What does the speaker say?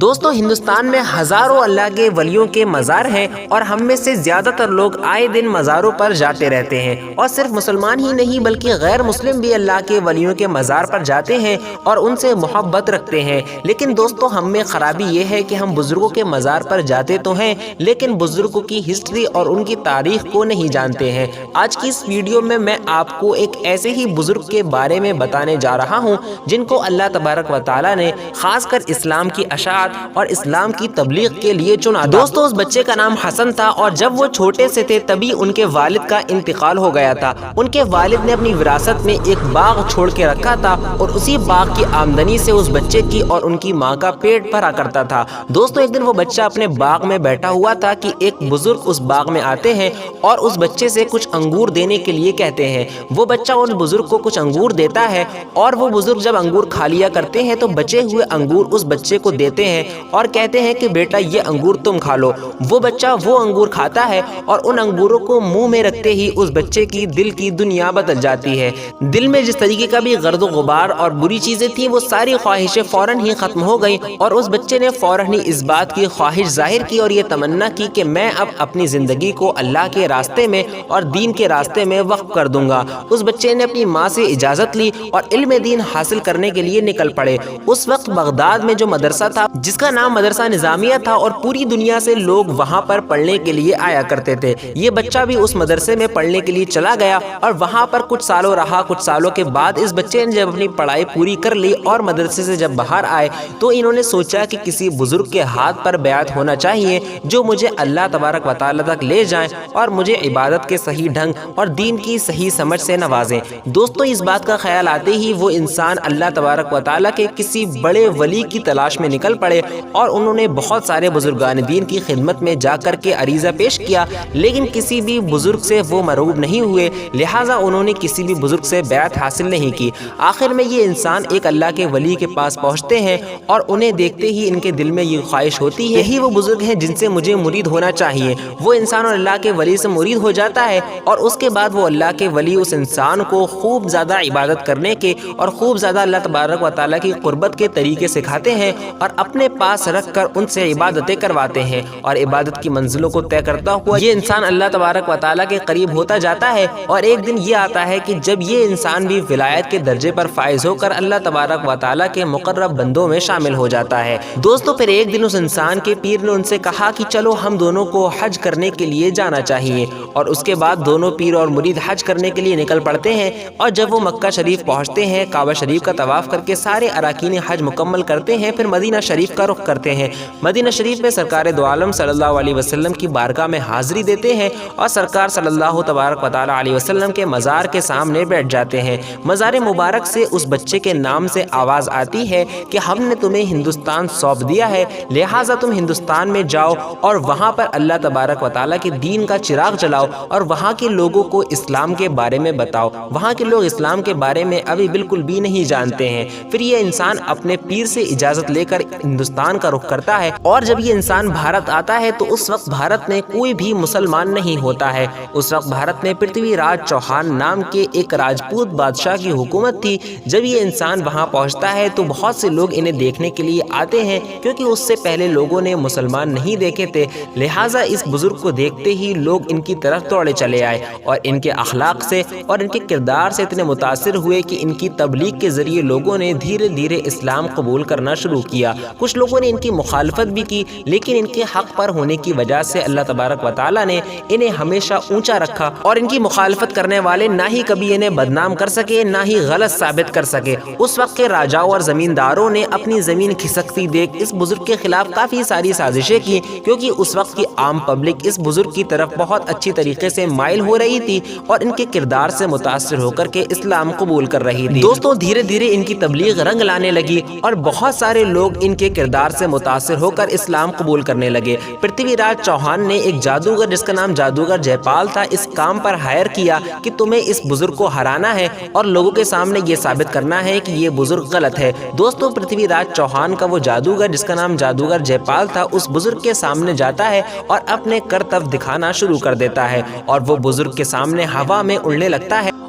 دوستو ہندوستان میں ہزاروں اللہ کے ولیوں کے مزار ہیں اور ہم میں سے زیادہ تر لوگ آئے دن مزاروں پر جاتے رہتے ہیں، اور صرف مسلمان ہی نہیں بلکہ غیر مسلم بھی اللہ کے ولیوں کے مزار پر جاتے ہیں اور ان سے محبت رکھتے ہیں۔ لیکن دوستو ہم میں خرابی یہ ہے کہ ہم بزرگوں کے مزار پر جاتے تو ہیں لیکن بزرگوں کی ہسٹری اور ان کی تاریخ کو نہیں جانتے ہیں۔ آج کی اس ویڈیو میں آپ کو ایک ایسے ہی بزرگ کے بارے میں بتانے جا رہا ہوں جن کو اللہ تبارک و تعالیٰ نے خاص کر اسلام کی اشاعت اور اسلام کی تبلیغ کے لیے چنا۔ دوستو اس بچے کا نام حسن تھا، اور جب وہ چھوٹے سے تھے تبھی ان کے والد کا انتقال ہو گیا تھا۔ ان کے والد نے اپنی وراثت میں ایک باغ چھوڑ کے رکھا تھا اور اسی باغ کی آمدنی سے اس بچے کی اور ان کی ماں کا پیٹ بھرا کرتا تھا۔ دوستو ایک دن وہ بچہ اپنے باغ میں بیٹھا ہوا تھا کہ ایک بزرگ اس باغ میں آتے ہیں اور اس بچے سے کچھ انگور دینے کے لیے کہتے ہیں۔ وہ بچہ ان بزرگ کو کچھ انگور دیتا ہے اور وہ بزرگ جب انگور کھا لیا کرتے ہیں تو بچے ہوئے انگور اس بچے کو دیتے ہیں اور کہتے ہیں کہ بیٹا یہ انگور تم کھا لو۔ وہ بچہ وہ انگور کھاتا ہے اور ان انگوروں کو منہ میں رکھتے ہی اس بچے کی دل کی دنیا بدل جاتی ہے۔ دل میں جس طریقے کا بھی گرد و غبار اور بری چیزیں تھیں وہ ساری خواہشیں فوراً ہی ختم ہو گئیں، اور اس بچے نے فوراً ہی اس بات کی خواہش ظاہر کی اور یہ تمنا کی کہ میں اب اپنی زندگی کو اللہ کے راستے میں اور دین کے راستے میں وقف کر دوں گا۔ اس بچے نے اپنی ماں سے اجازت لی اور علم دین حاصل کرنے کے لیے نکل پڑے۔ اس وقت بغداد میں جو مدرسہ تھا جس کا نام مدرسہ نظامیہ تھا، اور پوری دنیا سے لوگ وہاں پر پڑھنے کے لیے آیا کرتے تھے۔ یہ بچہ بھی اس مدرسے میں پڑھنے کے لیے چلا گیا اور وہاں پر کچھ سالوں رہا۔ کچھ سالوں کے بعد اس بچے نے جب اپنی پڑھائی پوری کر لی اور مدرسے سے جب باہر آئے تو انہوں نے سوچا کہ کسی بزرگ کے ہاتھ پر بیعت ہونا چاہیے جو مجھے اللہ تبارک و تعالیٰ تک لے جائیں اور مجھے عبادت کے صحیح ڈھنگ اور دین کی صحیح سمجھ سے نوازیں۔ دوستو اس بات کا خیال آتے ہی وہ انسان اللہ تبارک و تعالیٰ کے کسی بڑے ولی کی تلاش میں نکل پڑے، اور انہوں نے بہت سارے بزرگان دین کی خدمت میں جا کر کے عریضہ پیش کیا، لیکن کسی بھی بزرگ سے وہ مرعوب نہیں ہوئے، لہٰذا انہوں نے کسی بھی بزرگ سے بیعت حاصل نہیں کی۔ آخر میں یہ انسان ایک اللہ کے ولی کے پاس پہنچتے ہیں اور انہیں دیکھتے ہی ان کے دل میں یہ خواہش ہوتی ہے یہی وہ بزرگ ہیں جن سے مجھے مرید ہونا چاہیے۔ وہ انسان اور اللہ کے ولی سے مرید ہو جاتا ہے، اور اس کے بعد وہ اللہ کے ولی اس انسان کو خوب زیادہ عبادت کرنے کے اور خوب زیادہ اللہ تبارک و تعالیٰ کی قربت کے طریقے سکھاتے ہیں اور اپنے پاس رکھ کر ان سے عبادتیں کرواتے ہیں، اور عبادت کی منزلوں کو طے کرتا ہوا یہ انسان اللہ تبارک و تعالیٰ کے قریب ہوتا جاتا ہے۔ اور ایک دن یہ آتا ہے کہ جب یہ انسان بھی ولایت کے درجے پر فائز ہو کر اللہ تبارک و تعالیٰ کے مقرب بندوں میں شامل ہو جاتا ہے۔ دوستو پھر ایک دن اس انسان کے پیر نے ان سے کہا کہ چلو ہم دونوں کو حج کرنے کے لیے جانا چاہیے، اور اس کے بعد دونوں پیر اور مرید حج کرنے کے لیے نکل پڑتے ہیں، اور جب وہ مکہ شریف پہنچتے ہیں کعبہ شریف کا طواف کر کے سارے اراکین حج مکمل کرتے ہیں، پھر مدینہ شریف کا رخ کرتے ہیں۔ مدینہ شریف میں سرکار دو عالم صلی اللہ علیہ وسلم کی بارگاہ میں حاضری دیتے ہیں اور سرکار صلی اللہ تبارک و تعالیٰ علیہ وسلم کے مزار کے سامنے بیٹھ جاتے ہیں۔ مزار مبارک سے اس بچے کے نام سے آواز آتی ہے کہ ہم نے تمہیں ہندوستان سونپ دیا ہے، لہٰذا تم ہندوستان میں جاؤ اور وہاں پر اللہ تبارک و تعالیٰ کے دین کا چراغ جلاؤ اور وہاں کے لوگوں کو اسلام کے بارے میں بتاؤ۔ وہاں کے لوگ اسلام کے بارے میں ابھی بالکل بھی نہیں جانتے ہیں۔ پھر یہ انسان اپنے پیر سے اجازت لے کر ہندوستان کا رخ کرتا ہے، اور جب یہ انسان بھارت آتا ہے تو اس وقت بھارت میں کوئی بھی مسلمان نہیں ہوتا ہے۔ اس وقت بھارت میں پرتھوی راج چوہان نام کے ایک راجپوت بادشاہ کی حکومت تھی۔ جب یہ انسان وہاں پہنچتا ہے تو بہت سے لوگ انہیں دیکھنے کے لیے آتے ہیں، کیونکہ اس سے پہلے لوگوں نے مسلمان نہیں دیکھے تھے، لہٰذا اس بزرگ کو دیکھتے ہی لوگ ان کی طرف دوڑے چلے آئے اور ان کے اخلاق سے اور ان کے کردار سے اتنے متاثر ہوئے کہ ان کی تبلیغ کے ذریعے لوگوں نے دھیرے دھیرے اسلام قبول کرنا شروع کیا۔ کچھ لوگوں نے ان کی مخالفت بھی کی، لیکن ان کے حق پر ہونے کی وجہ سے اللہ تبارک و تعالیٰ نے انہیں ہمیشہ اونچا رکھا، اور ان کی مخالفت کرنے والے نہ ہی کبھی انہیں بدنام کر سکے نہ ہی غلط ثابت کر سکے۔ اس وقت کے راجاؤں اور زمینداروں نے اپنی زمین کھسکتی دیکھ اس بزرگ کے خلاف کافی ساری سازشیں کی، کیونکہ اس وقت کی عام پبلک اس بزرگ کی طرف بہت اچھی طریقے سے مائل ہو رہی تھی اور ان کے کردار سے متاثر ہو کر کے اسلام قبول کر رہی تھی۔ دوستوں دھیرے دھیرے ان کی تبلیغ رنگ لانے لگی اور بہت سارے لوگ ان کے کردار سے متاثر ہو کر اسلام قبول کرنے لگے۔ پرتھوی راج چوہان نے ایک جادوگر جس کا نام جادوگر جے پال تھا اس کام پر ہائر کیا کہ تمہیں اس بزرگ کو ہرانا ہے اور لوگوں کے سامنے یہ ثابت کرنا ہے کہ یہ بزرگ غلط ہے۔ دوستوں پرتھوی راج چوہان کا وہ جادوگر جس کا نام جادوگر جے پال تھا اس بزرگ کے سامنے جاتا ہے اور اپنے کرتب دکھانا شروع کر دیتا ہے، اور وہ بزرگ کے سامنے ہوا میں اڑنے لگتا ہے